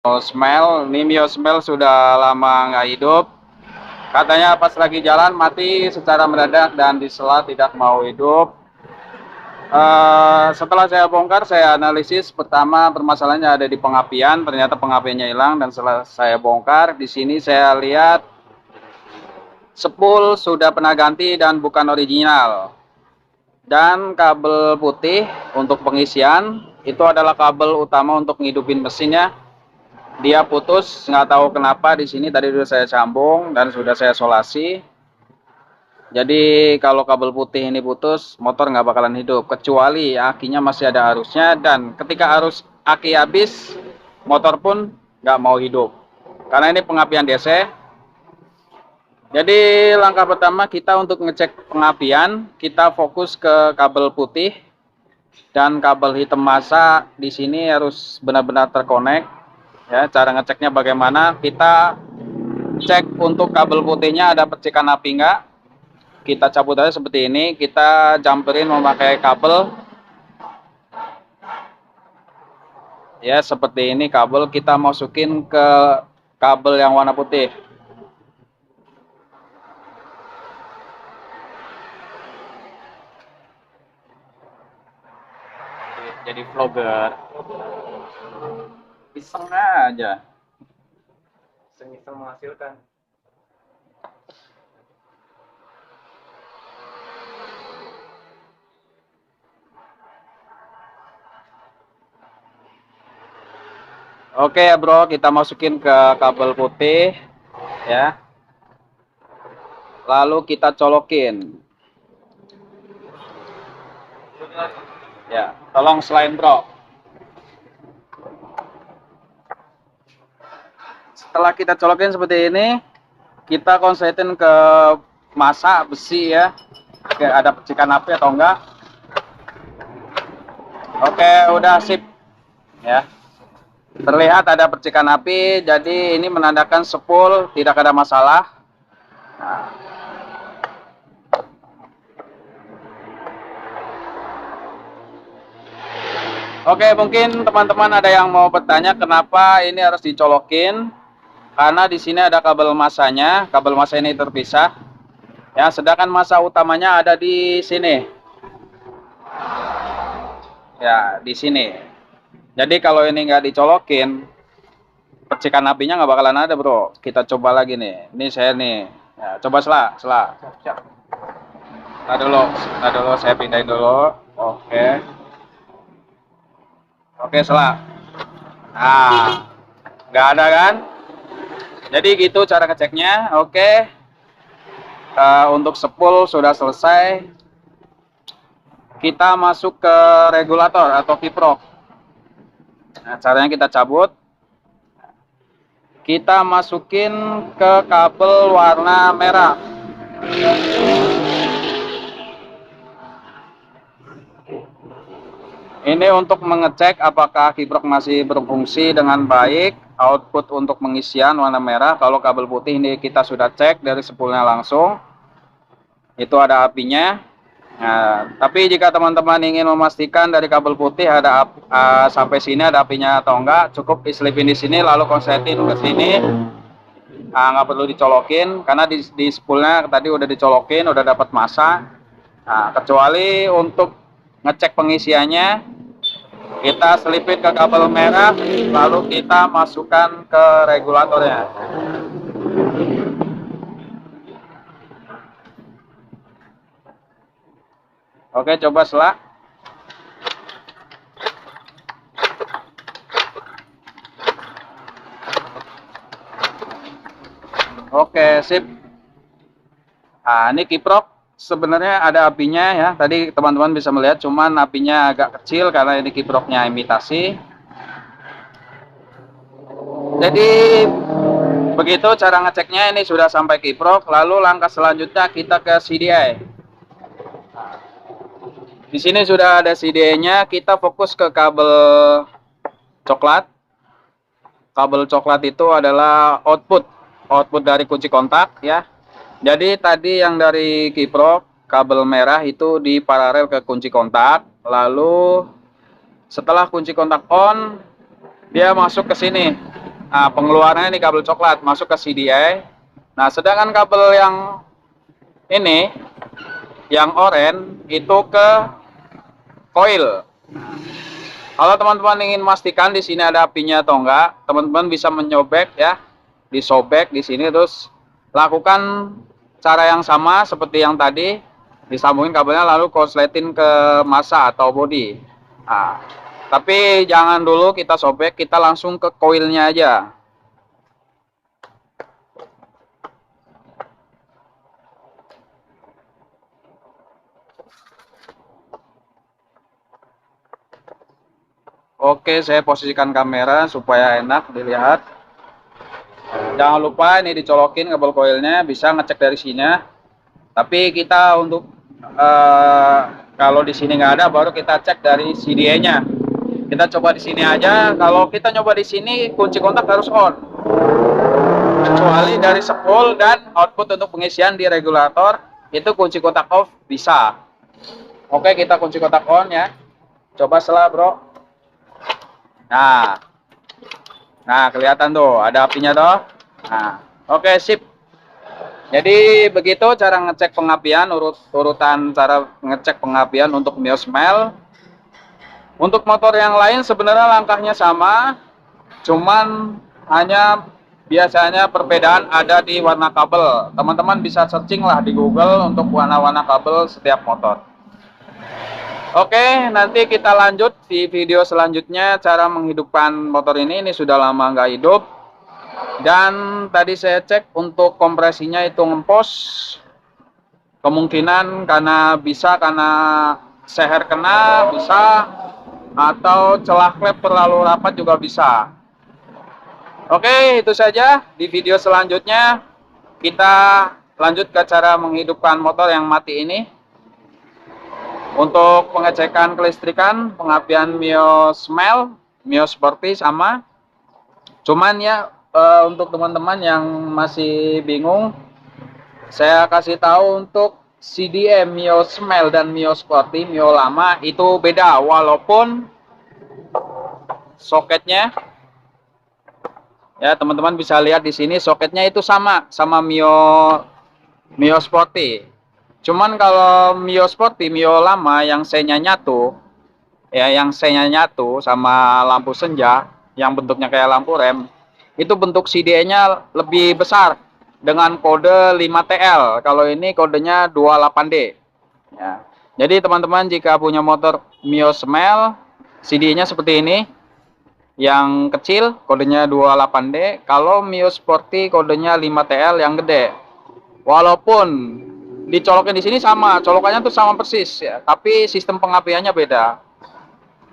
Smell, ini Mio Smell sudah lama nggak hidup. Katanya pas lagi jalan mati secara mendadak dan disela tidak mau hidup. Setelah saya bongkar, saya analisis. Pertama permasalahannya ada di pengapian, ternyata pengapiannya hilang. Dan setelah saya bongkar, di sini saya lihat spool sudah pernah ganti dan bukan original. Dan kabel putih untuk pengisian itu adalah kabel utama untuk ngidupin mesinnya. Dia putus, nggak tahu kenapa. Di sini tadi sudah saya sambung dan sudah saya solasi. Jadi kalau kabel putih ini putus, motor nggak bakalan hidup kecuali akinya masih ada arusnya, dan ketika arus aki habis, motor pun nggak mau hidup karena ini pengapian DC. Jadi langkah pertama kita untuk ngecek pengapian, kita fokus ke kabel putih dan kabel hitam massa. Di sini harus benar-benar terkonek. Ya, cara ngeceknya bagaimana? Kita cek untuk kabel putihnya ada percikan api enggak. Kita cabut aja seperti ini, kita jumperin memakai kabel. Ya, seperti ini kabel kita masukin ke kabel yang warna putih. Jadi vlogger. Iseng aja. Iseng-iseng menghasilkan. Oke ya bro, kita masukin ke kabel putih ya. Lalu kita colokin. Ya, tolong selain bro. Setelah kita colokin seperti ini, kita konsletin ke massa besi ya. Oke, ada percikan api atau enggak. Oke, udah sip ya. Terlihat ada percikan api, jadi ini menandakan spool tidak ada masalah. Nah. Oke, mungkin teman-teman ada yang mau bertanya kenapa ini harus dicolokin? Karena di sini ada kabel massanya, kabel massa ini terpisah. Ya, sedangkan massa utamanya ada di sini. Ya, di sini. Jadi kalau ini nggak dicolokin, percikan apinya nggak bakalan ada bro. Kita coba lagi nih. Ini saya nih. Ya, coba sela. Siap. Nah dulu, saya pindahin dulu. Oke. Oke, sela. Nah, nggak ada kan? Jadi gitu cara ngeceknya. Oke. Untuk spool sudah selesai. Kita masuk ke regulator atau kiprok. Nah, caranya kita cabut. Kita masukin ke kabel warna merah. Ini untuk mengecek apakah kiprok masih berfungsi dengan baik. Output untuk pengisian warna merah. Kalau kabel putih ini kita sudah cek dari spoolnya langsung. Itu ada apinya. Nah, tapi jika teman-teman ingin memastikan dari kabel putih ada sampai sini ada apinya atau enggak, cukup diselipin di sini lalu konsletin ke sini. Nggak perlu dicolokin karena di spoolnya tadi udah dicolokin, udah dapat massa. Nah, kecuali untuk ngecek pengisiannya, kita selipin ke kabel merah lalu kita masukkan ke regulatornya. Oke, coba sela. Oke, sip. Nah, ini kiprok sebenarnya ada apinya ya. Tadi teman-teman bisa melihat, cuman apinya agak kecil karena ini kiproknya imitasi. Jadi begitu cara ngeceknya. Ini sudah sampai kiprok. Lalu langkah selanjutnya kita ke CDI. Di sini sudah ada CDI-nya. Kita fokus ke kabel coklat. Kabel coklat itu adalah output dari kunci kontak ya. Jadi tadi yang dari kiprok kabel merah itu di paralel ke kunci kontak. Lalu setelah kunci kontak on, dia masuk ke sini. Nah, pengeluarannya di kabel coklat masuk ke CDI. Nah, sedangkan kabel yang ini, yang oranye itu ke coil. Kalau teman-teman ingin memastikan di sini ada apinya atau enggak, teman-teman bisa menyobek ya, disobek di sini terus lakukan cara yang sama seperti yang tadi, disambungin kabelnya lalu konsletin ke massa atau bodi. Nah, tapi jangan dulu kita sobek, kita langsung ke coilnya aja. Oke, saya posisikan kamera supaya enak dilihat. Jangan lupa ini dicolokin kabel coilnya, bisa ngecek dari sini. Tapi kita untuk kalau di sini nggak ada, baru kita cek dari CDI-nya. Kita coba di sini aja. Kalau kita nyoba di sini, kunci kontak harus on. Kecuali dari spool dan output untuk pengisian di regulator, itu kunci kontak off bisa. Oke, kita kunci kontak on ya. Coba setelah bro. Nah, kelihatan tuh, ada apinya tuh. Nah, oke, sip. Jadi begitu cara ngecek pengapian, urutan cara ngecek pengapian untuk Miosmel. Untuk motor yang lain sebenarnya langkahnya sama, cuman hanya biasanya perbedaan ada di warna kabel. Teman-teman bisa searching lah di Google untuk warna-warna kabel setiap motor. Oke, nanti kita lanjut di video selanjutnya cara menghidupkan motor ini. Ini sudah lama nggak hidup. Dan tadi saya cek untuk kompresinya itu ngempos. Kemungkinan karena seher kena bisa, atau celah klep terlalu rapat juga bisa. Oke, itu saja. Di video selanjutnya kita lanjut ke cara menghidupkan motor yang mati ini. Untuk pengecekan kelistrikan, pengapian Miosmel, Miosporty sama. Cuman ya untuk teman-teman yang masih bingung, saya kasih tahu untuk CDM Miosmel dan Miosporty, Mio lama itu beda, walaupun soketnya ya teman-teman bisa lihat di sini soketnya itu sama Miosporty. Cuman kalau Miosporty, Mio lama yang C-nya nyatu, ya yang C-nya nyatu sama lampu senja yang bentuknya kayak lampu rem, itu bentuk CDI-nya lebih besar dengan kode 5TL. Kalau ini kodenya 28D. Ya. Jadi teman-teman jika punya motor Miosmel, CDI-nya seperti ini. Yang kecil kodenya 28D, kalau Miosporty kodenya 5TL yang gede. Walaupun dicolokin di sini sama, colokannya tuh sama persis ya, tapi sistem pengapiannya beda.